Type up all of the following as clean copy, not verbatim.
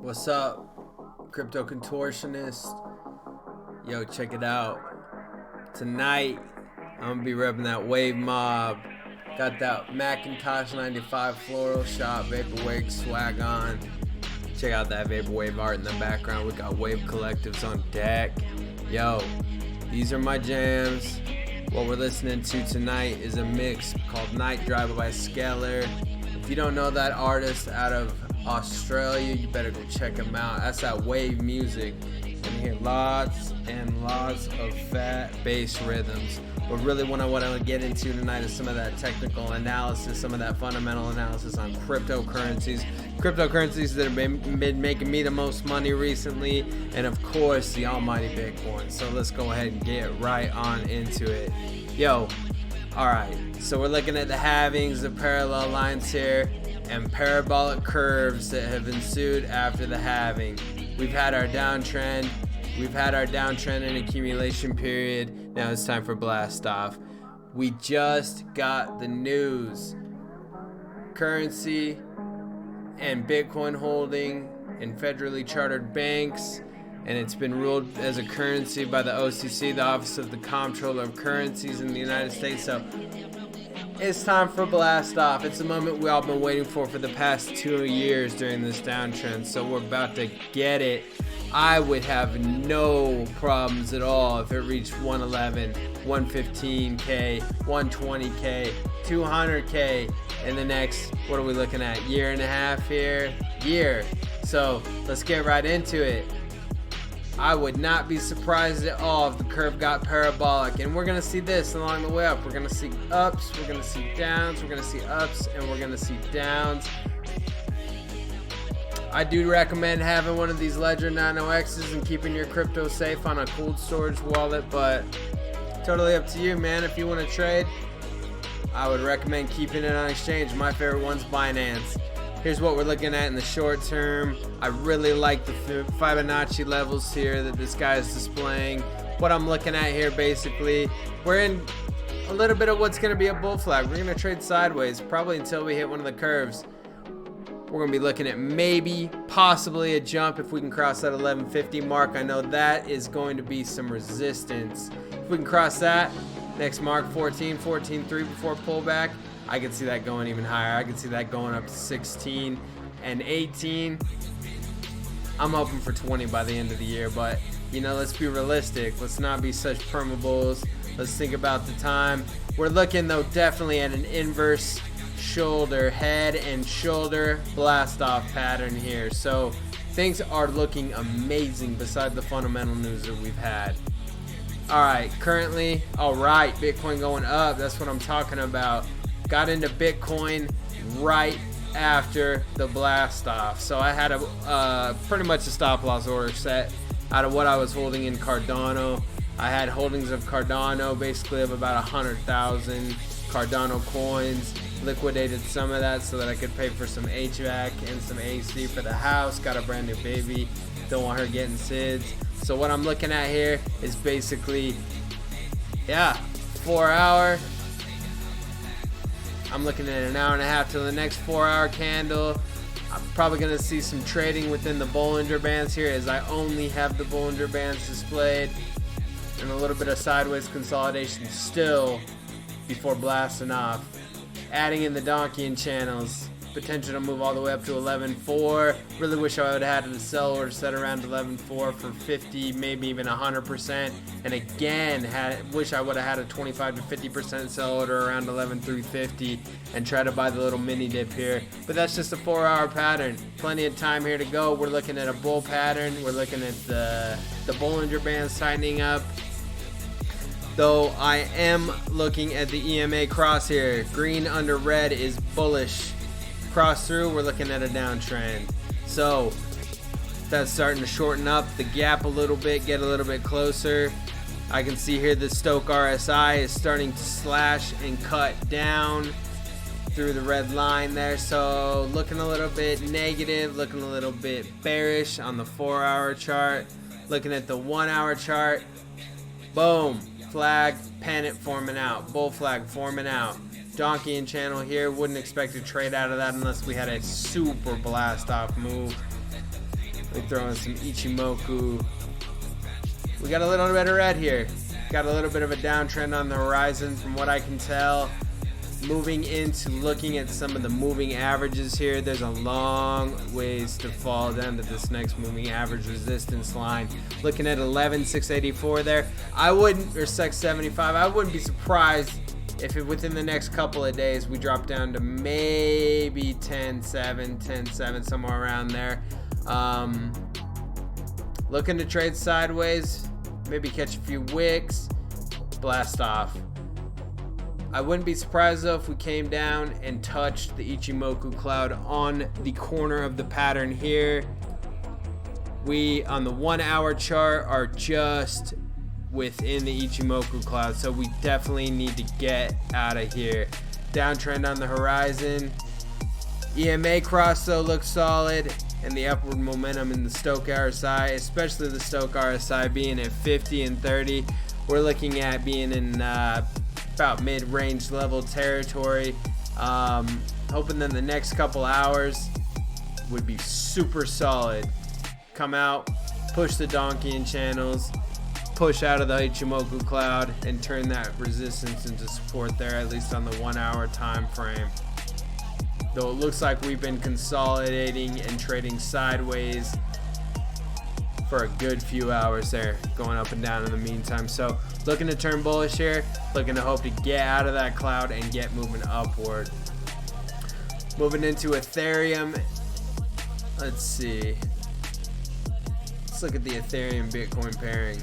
What's up, crypto contortionist? Yo, check it out. Tonight, I'm gonna be repping that Wave Mob. Got that Macintosh 95 floral shop Vaporwave swag on. Check out that Vaporwave art in the background. We got Wave Collectives on deck. Yo, these are my jams. What we're listening to tonight is a mix called Night Drive by Skeller. If you don't know that artist out of Australia, you better go check him out. That's that wave music. And you hear lots and lots of fat bass rhythms. But really what I want to get into tonight is some of that technical analysis, some of that fundamental analysis on cryptocurrencies. Cryptocurrencies that have been making me the most money recently, and of course the almighty Bitcoin. So let's go ahead and get right on into it. Yo, alright, so we're looking at the halvings, the parallel lines here, and parabolic curves that have ensued after the halving. We've had our downtrend. We've had our downtrend and accumulation period. Now it's time for blast off. We just got the news. Currency and Bitcoin holding in federally chartered banks, and it's been ruled as a currency by the OCC, the Office of the Comptroller of Currencies in the United States. So it's time for blast off. It's a moment we all been waiting for the past 2 years during this downtrend. So we're about to get it. I would have no problems at all if it reached 111, 115K, 120K, 200K in the next, what are we looking at, year and a half here? Year. So let's get right into it. I would not be surprised at all if the curve got parabolic, and we're going to see this along the way up. We're going to see ups, we're going to see downs, we're going to see ups, and we're going to see downs. I do recommend having one of these Ledger 906s and keeping your crypto safe on a cold storage wallet, but totally up to you, man. If you want to trade, I would recommend keeping it on exchange. My favorite one's Binance. Here's what we're looking at in the short term. I really like the Fibonacci levels here that this guy is displaying. What I'm looking at here, basically, we're in a little bit of what's going to be a bull flag. We're going to trade sideways, probably until we hit one of the curves. We're going to be looking at maybe, possibly a jump if we can cross that 1150 mark. I know that is going to be some resistance. If we can cross that, next mark 14, 14.3 before pullback, I can see that going even higher. I can see that going up to 16 and 18. I'm hoping for 20 by the end of the year, but you know, let's be realistic. Let's not be such perma bulls. Let's think about the time. We're looking though definitely at an inverse shoulder, head and shoulder blast off pattern here. So things are looking amazing beside the fundamental news that we've had. Alright, currently, alright, Bitcoin going up. That's what I'm talking about. Got into Bitcoin right after the blast off. So I had a pretty much a stop loss order set out of what I was holding in Cardano. I had holdings of Cardano, basically of about 100,000 Cardano coins. Liquidated some of that so that I could pay for some HVAC and some AC for the house. Got a brand new baby. Don't want her getting SIDS. So what I'm looking at here is basically, 4 hour. I'm looking at an hour and a half till the next 4 hour candle. I'm probably going to see some trading within the Bollinger Bands here, as I only have the Bollinger Bands displayed, and a little bit of sideways consolidation still before blasting off. Adding in the donkeying channels, potential to move all the way up to 11.4. Really wish I would have had a sell order set around 11.4 for 50, maybe even 100%. And again, wish I would have had a 25 to 50% sell order around 11.350 and try to buy the little mini dip here. But that's just a 4 hour pattern. Plenty of time here to go. We're looking at a bull pattern. We're looking at the Bollinger Bands tightening up. Though I am looking at the EMA cross here. Green under red is bullish. Cross through, we're looking at a downtrend. So that's starting to shorten up the gap a little bit, get a little bit closer. I can see here the Stoke RSI is starting to slash and cut down through the red line there. So looking a little bit negative, looking a little bit bearish on the 4 hour chart. Looking at the 1 hour chart, boom. Flag, pennant forming out, bull flag forming out. Donkeying channel here, wouldn't expect to trade out of that unless we had a super blast off move. We throw in some Ichimoku. We got a little bit of red here. Got a little bit of a downtrend on the horizon from what I can tell. Moving into looking at some of the moving averages here, there's a long ways to fall down to this next moving average resistance line. Looking at 11,684 there. I wouldn't, or 675, I wouldn't be surprised if within the next couple of days we drop down to maybe 10.7, 10.7, somewhere around there. Looking to trade sideways, maybe catch a few wicks, blast off. I wouldn't be surprised though if we came down and touched the Ichimoku cloud on the corner of the pattern here. We, on the 1 hour chart, are just within the Ichimoku cloud, so we definitely need to get out of here. Downtrend on the horizon. EMA cross though looks solid, and the upward momentum in the Stoch RSI, especially the Stoch RSI being at 50 and 30. We're looking at being in about mid-range level territory. Hoping that the next couple hours would be super solid. Come out, push the donkey in channels, push out of the Ichimoku cloud, and turn that resistance into support there, at least on the 1 hour time frame. Though it looks like we've been consolidating and trading sideways for a good few hours there, going up and down in the meantime. So looking to turn bullish here, looking to hope to get out of that cloud and get moving upward. Moving into Ethereum. Let's see. Let's look at the Ethereum Bitcoin pairing.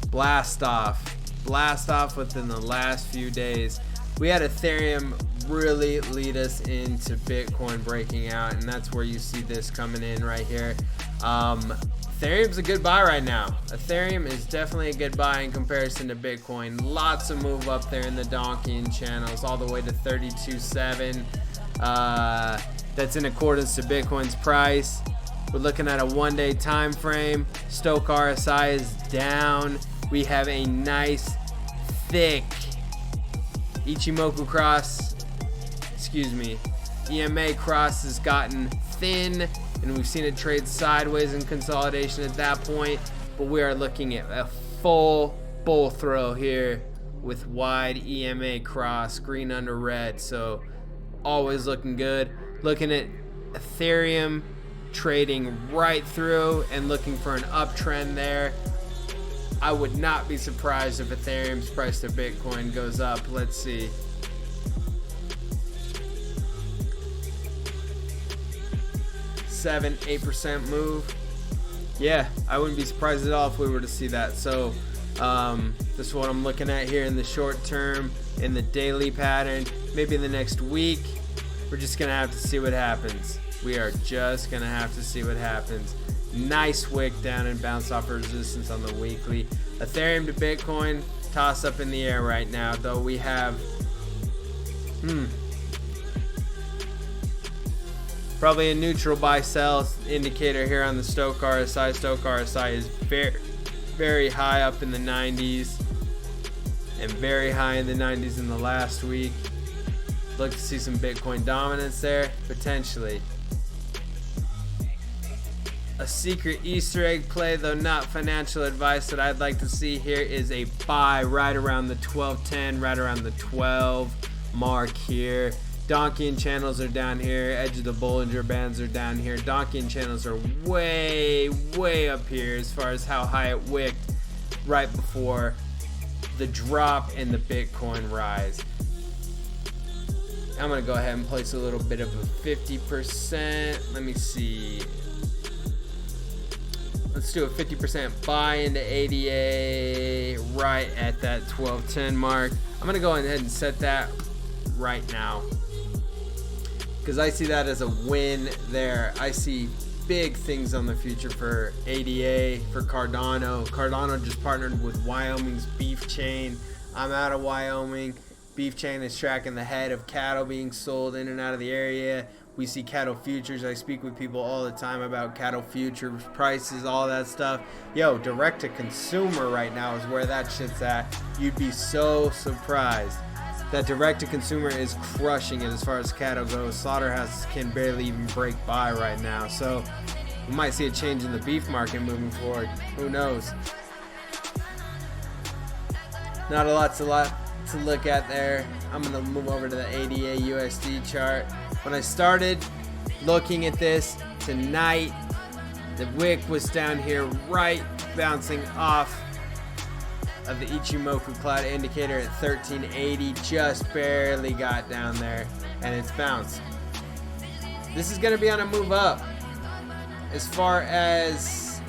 Blast off within the last few days. We had Ethereum really lead us into Bitcoin breaking out, and that's where you see this coming in right here. Ethereum's a good buy right now. Ethereum is definitely a good buy in comparison to Bitcoin. Lots of move up there in the donkeying channels, all the way to 32.7. That's in accordance to Bitcoin's price. We're looking at a 1 day time frame. Stoch RSI is down. We have a nice thick Ichimoku cross, EMA cross has gotten thin, and we've seen it trade sideways in consolidation at that point, but we are looking at a full bull throw here with wide EMA cross, green under red, so always looking good. Looking at Ethereum trading right through and looking for an uptrend there. I would not be surprised if Ethereum's price to Bitcoin goes up. Let's see. Seven, 8% move. Yeah, I wouldn't be surprised at all if we were to see that. So this is what I'm looking at here in the short term, in the daily pattern. Maybe in the next week, we're just gonna have to see what happens. We are just gonna have to see what happens. Nice wick down and bounce off resistance on the weekly. Ethereum to Bitcoin, toss up in the air right now, though we have probably a neutral buy sell indicator here on the Stoch RSI. Stoch RSI is very, very high up in the 90s and very high in the 90s in the last week. Look to see some Bitcoin dominance there, potentially. A secret Easter egg play, though not financial advice, that I'd like to see here is a buy right around the 12.10, right around the 12 mark here. Donkeying channels are down here. Edge of the Bollinger Bands are down here. Donkeying channels are way, way up here as far as how high it wicked right before the drop in the Bitcoin rise. I'm going to go ahead and place a little bit of a 50%. Let me see. Let's do a 50% buy into ADA right at that 12.10 mark. I'm going to go ahead and set that right now, because I see that as a win there. I see big things on the future for ADA, for Cardano. Cardano just partnered with Wyoming's Beef Chain. I'm out of Wyoming. Beef Chain is tracking the head of cattle being sold in and out of the area. We see cattle futures. I speak with people all the time about cattle futures, prices, all that stuff. Yo, direct to consumer right now is where that shit's at. You'd be so surprised. that direct-to-consumer is crushing it as far as cattle goes. Slaughterhouses can barely even break by right now. So we might see a change in the beef market moving forward. Who knows? Not a lot to look at there. I'm going to move over to the ADA USD chart. When I started looking at this tonight, the wick was down here right bouncing off of the Ichimoku cloud indicator at 1380. Just barely got down there and it's bounced. This is going to be on a move up. As far as,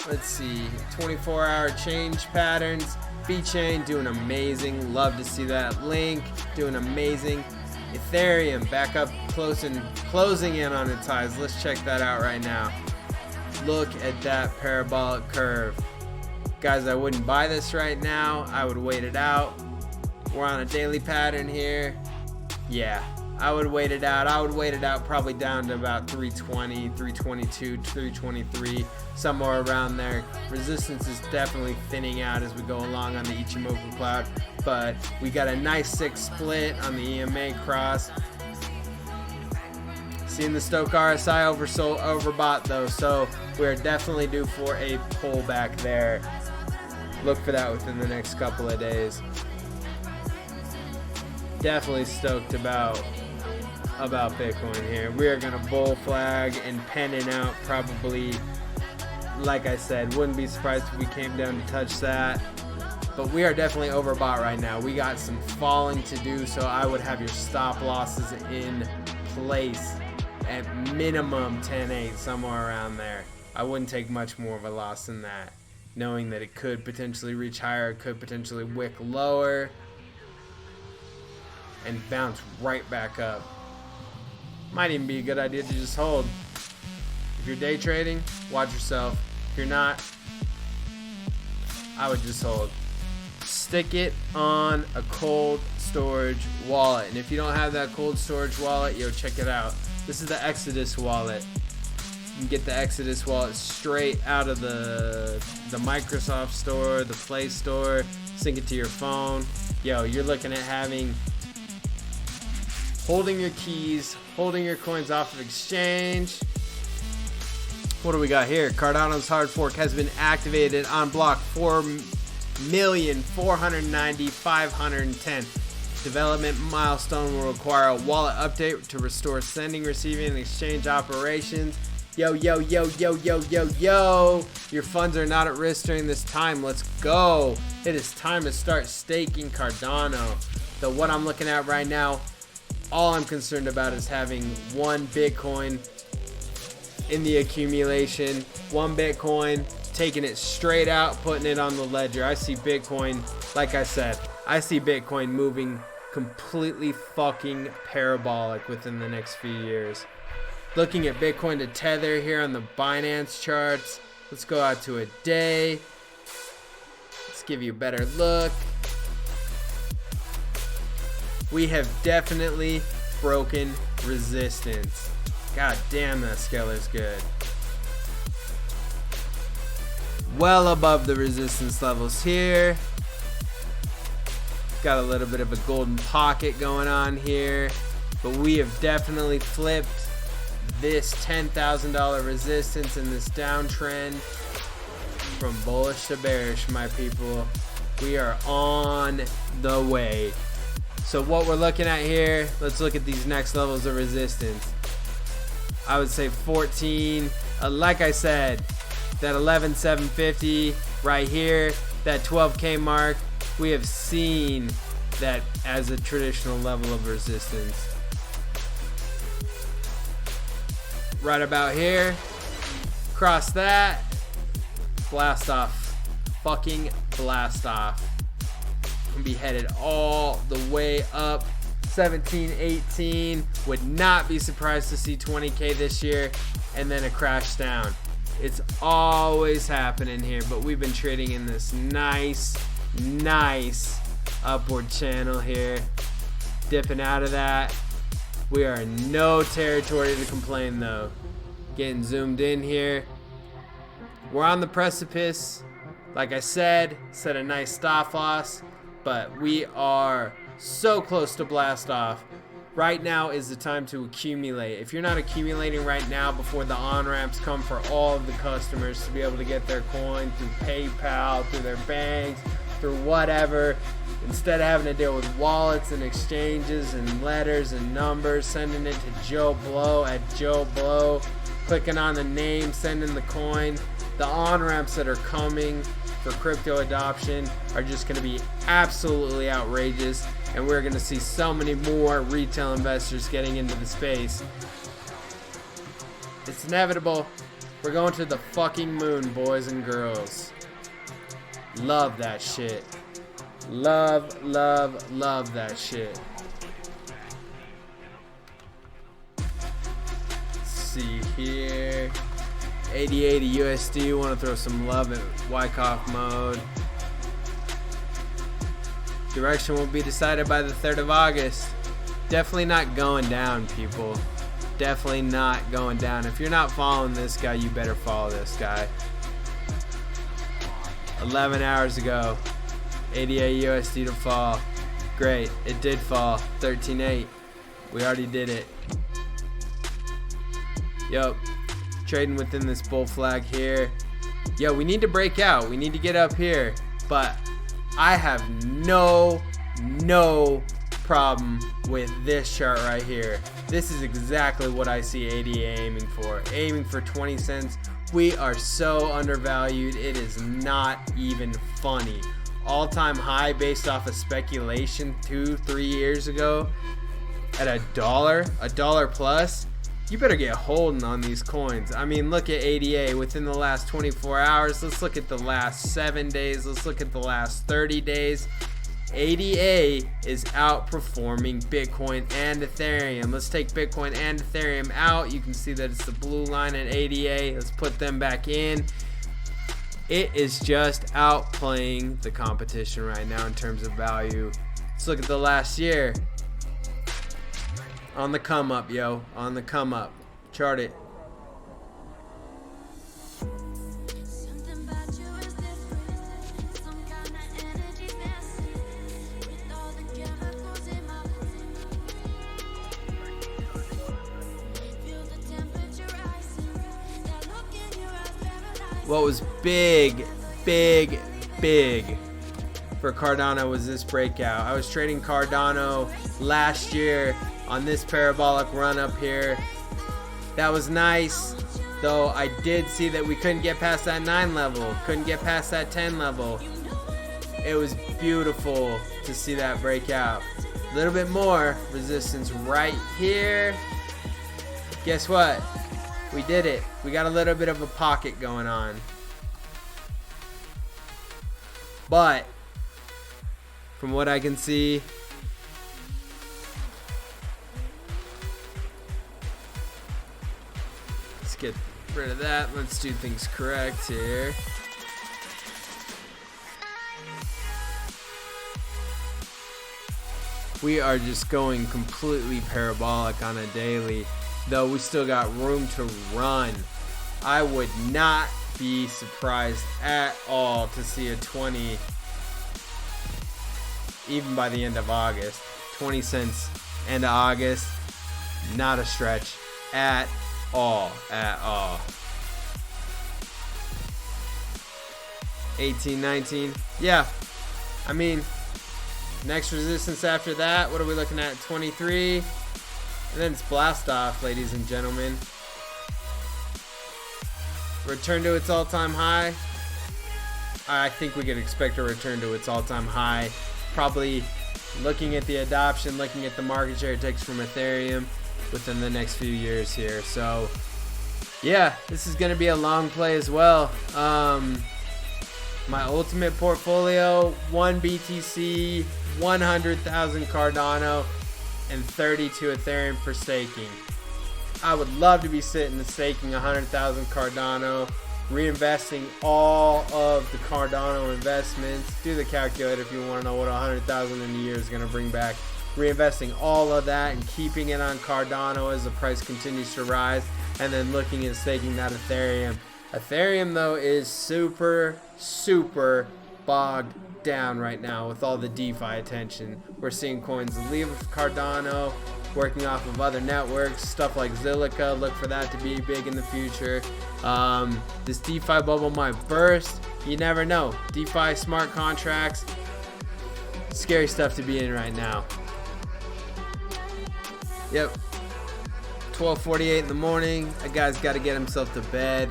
let's see, 24-hour change patterns, B-Chain doing amazing. Love to see that. Link doing amazing. Ethereum back up close and closing in on its highs. Let's check that out right now. Look at that parabolic curve. Guys, I wouldn't buy this right now. I would wait it out. We're on a daily pattern here. Yeah, I would wait it out. I would wait it out probably down to about 320, 322, 323, somewhere around there. Resistance is definitely thinning out as we go along on the Ichimoku cloud, but we got a nice 6 split on the EMA cross. Seeing the Stochh RSI overbought though, so we're definitely due for a pullback there. Look for that within the next couple of days. Definitely stoked about Bitcoin here. We are gonna bull flag and pen it out probably. Like I said, wouldn't be surprised if we came down to touch that. But we are definitely overbought right now. We got some falling to do, so I would have your stop losses in place at minimum 10.8, somewhere around there. I wouldn't take much more of a loss than that, knowing that it could potentially reach higher, it could potentially wick lower and bounce right back up. Might even be a good idea to just hold. If you're day trading, watch yourself. If you're not, I would just hold. Stick it on a cold storage wallet. And if you don't have that cold storage wallet, yo, check it out. This is the Exodus wallet. You can get the Exodus wallet straight out of the Microsoft store, the Play Store, sync it to your phone. Yo, you're looking at holding your keys, holding your coins off of exchange. What do we got here? Cardano's hard fork has been activated on block 4,490,510. Development milestone will require a wallet update to restore sending, receiving, and exchange operations. Yo, yo, yo, yo, yo, yo, yo. Your funds are not at risk during this time. Let's go. It is time to start staking Cardano. So what I'm looking at right now, all I'm concerned about is having 1 Bitcoin in the accumulation, 1 Bitcoin, taking it straight out, putting it on the ledger. I see Bitcoin, like I said, I see Bitcoin moving completely fucking parabolic within the next few years. Looking at Bitcoin to Tether here on the Binance charts. Let's go out to a day. Let's give you a better look. We have definitely broken resistance. God damn, that scalar's good. Well above the resistance levels here. Got a little bit of a golden pocket going on here, but we have definitely flipped this $10,000 resistance in this downtrend from bullish to bearish, my people. We are on the way. So what we're looking at here, let's look at these next levels of resistance. I would say 14, like I said, that 11,750 right here, that 12K mark, we have seen that as a traditional level of resistance. Right about here, cross that, blast off, fucking blast off. Gonna be headed all the way up. 17, 18, would not be surprised to see 20K this year, and then a crash down. It's always happening here, but we've been trading in this nice upward channel here. Dipping out of that. We are in no territory to complain though. Getting zoomed in here. We're on the precipice. Like I said, set a nice stop loss, but we are So close to blast off. Right now is the time to accumulate. If you're not accumulating right now before the on-ramps come for all of the customers to be able to get their coin through PayPal, through their banks, through whatever, instead of having to deal with wallets and exchanges and letters and numbers, sending it to Joe Blow at Joe Blow, clicking on the name, sending the coin, the on-ramps that are coming for crypto adoption are just going to be absolutely outrageous, and we're going to see so many more retail investors getting into the space. It's inevitable. We're going to the fucking moon, boys and girls. Love that shit. Love, love, love that shit. Let's see here. 8080 USD. Want to throw some love at Wyckoff mode. Direction will be decided by the 3rd of August. Definitely not going down, people. Definitely not going down. If you're not following this guy, you better follow this guy. 11 hours ago, 88 USD to fall. Great, it did fall. 13.8. We already did it. Yup. Trading within this bull flag here. Yo, we need to break out. We need to get up here. But I have no problem with this chart right here. This is exactly what I see ADA aiming for. Aiming for 20 cents. We are so undervalued. It is not even funny. All-time high based off of speculation 2-3 years ago at a dollar plus. You better get holding on these coins. I mean, look at ADA within the last 24 hours. Let's look at the last 7 days. Let's look at the last 30 days. ADA is outperforming Bitcoin and Ethereum. Let's take Bitcoin and Ethereum out. You can see that it's the blue line at ADA. Let's put them back in. It is just outplaying the competition right now in terms of value. Let's look at the last year. On the come up, yo. On the come up. Chart it. What was big for Cardano was this breakout. I was trading Cardano last year on this parabolic run up here. That was nice, though I did see that we couldn't get past that 9 level, couldn't get past that 10 level. It was beautiful to see that breakout. A little bit more resistance right here. Guess what? We did it. We got a little bit of a pocket going on. But from what I can see, let's get rid of that. Let's do things correct here. We are just going completely parabolic on a daily, though we still got room to run. I would not be surprised at all to see a 20 even by the end of August. 20 cents end of August, not a stretch at all. 18, 19, yeah. I mean, next resistance after that, what are we looking at? 23. And then it's blast off, ladies and gentlemen. Return to its all-time high. I think we could expect a return to its all-time high. Probably looking at the adoption, looking at the market share it takes from Ethereum within the next few years here. So, yeah, this is going to be a long play as well. My ultimate portfolio, 1 BTC, 100,000 Cardano, and 32 Ethereum for staking. I would love to be sitting and staking 100,000 Cardano, reinvesting all of the Cardano investments. Do the calculator if you want to know what 100,000 in a year is going to bring back. Reinvesting all of that and keeping it on Cardano as the price continues to rise, and then looking at staking that Ethereum. Ethereum, though, is super bogged down right now with all the DeFi attention. We're seeing coins leave Cardano, working off of other networks, stuff like Zilliqa. Look for that to be big in the future. This DeFi bubble might burst. You never know. DeFi smart contracts, scary stuff to be in right now. Yep. 12:48 in the morning. A guy's got to get himself to bed.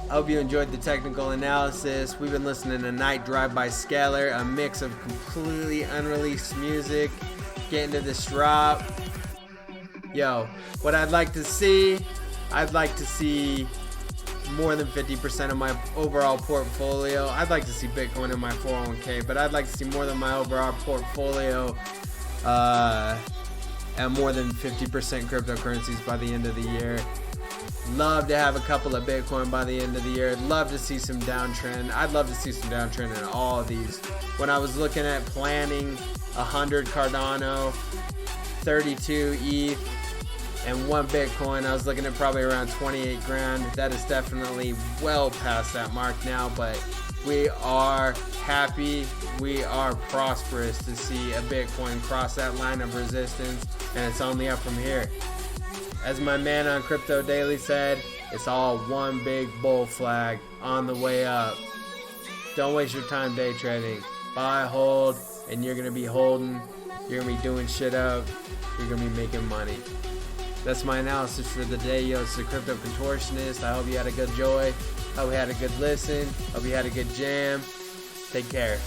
I hope you enjoyed the technical analysis. We've been listening to Night Drive by Scalar, a mix of completely unreleased music. Getting to this drop. Yo, what I'd like to see more than 50% of my overall portfolio. I'd like to see Bitcoin in my 401k, but I'd like to see more than my overall portfolio at more than 50% cryptocurrencies by the end of the year. Love to have a couple of Bitcoin by the end of the year. Love to see some downtrend. I'd love to see some downtrend in all of these. When I was looking at planning 100 Cardano, 32 ETH, and 1 Bitcoin, I was looking at probably around 28 grand. That is definitely well past that mark now, but we are happy, we are prosperous to see a Bitcoin cross that line of resistance, and it's only up from here. As my man on Crypto Daily said, it's all one big bull flag on the way up. Don't waste your time day trading. Buy, hold, and you're going to be holding. You're going to be doing shit up. You're going to be making money. That's my analysis for the day. Yo, it's the Crypto Contortionist. I hope you had a good joy. Hope you had a good listen. Hope you had a good jam. Take care.